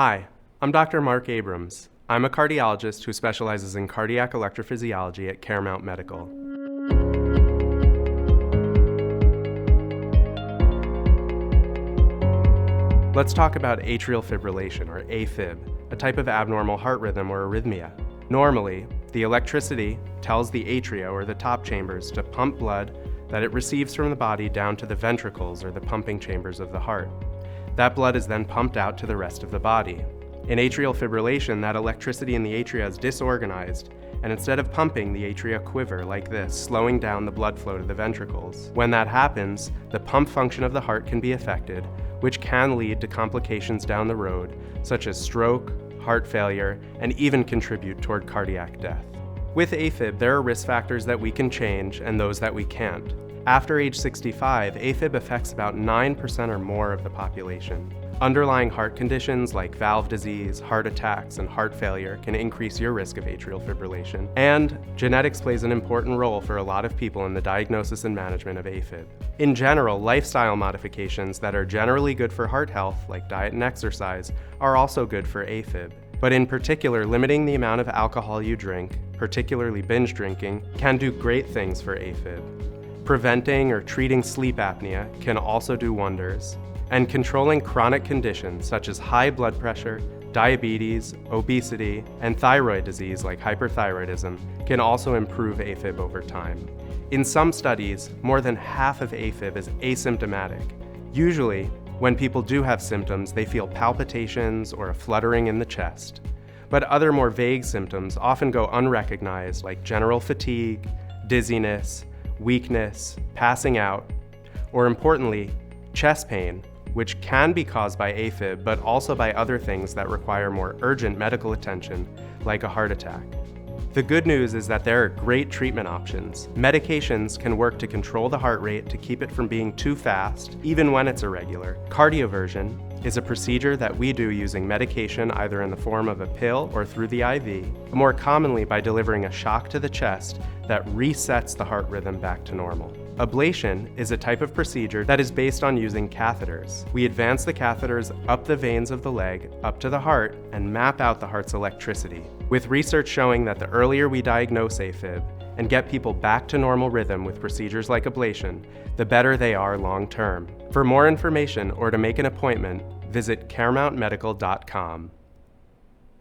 Hi, I'm Dr. Mark Abrams. I'm a cardiologist who specializes in cardiac electrophysiology at Caremount Medical. Let's talk about atrial fibrillation, or AFib, a type of abnormal heart rhythm or arrhythmia. Normally, the electricity tells the atria, or the top chambers, to pump blood that it receives from the body down to the ventricles, or the pumping chambers of the heart. That blood is then pumped out to the rest of the body. In atrial fibrillation, that electricity in the atria is disorganized, and instead of pumping, the atria quiver like this, slowing down the blood flow to the ventricles. When that happens, the pump function of the heart can be affected, which can lead to complications down the road, such as stroke, heart failure, and even contribute toward cardiac death. With AFib, there are risk factors that we can change and those that we can't. After age 65, AFib affects about 9% or more of the population. Underlying heart conditions like valve disease, heart attacks, and heart failure can increase your risk of atrial fibrillation. And genetics plays an important role for a lot of people in the diagnosis and management of AFib. In general, lifestyle modifications that are generally good for heart health, like diet and exercise, are also good for AFib. But in particular, limiting the amount of alcohol you drink, particularly binge drinking, can do great things for AFib. Preventing or treating sleep apnea can also do wonders. And controlling chronic conditions such as high blood pressure, diabetes, obesity, and thyroid disease like hyperthyroidism can also improve AFib over time. In some studies, more than half of AFib is asymptomatic. Usually, when people do have symptoms, they feel palpitations or a fluttering in the chest. But other more vague symptoms often go unrecognized, like general fatigue, dizziness, weakness, passing out, or importantly, chest pain, which can be caused by AFib, but also by other things that require more urgent medical attention, like a heart attack. The good news is that there are great treatment options. Medications can work to control the heart rate to keep it from being too fast, even when it's irregular. Cardioversion is a procedure that we do using medication either in the form of a pill or through the IV, more commonly by delivering a shock to the chest that resets the heart rhythm back to normal. Ablation is a type of procedure that is based on using catheters. We advance the catheters up the veins of the leg, up to the heart, and map out the heart's electricity, with research showing that the earlier we diagnose AFib and get people back to normal rhythm with procedures like ablation, the better they are long term. For more information or to make an appointment, visit caremountmedical.com.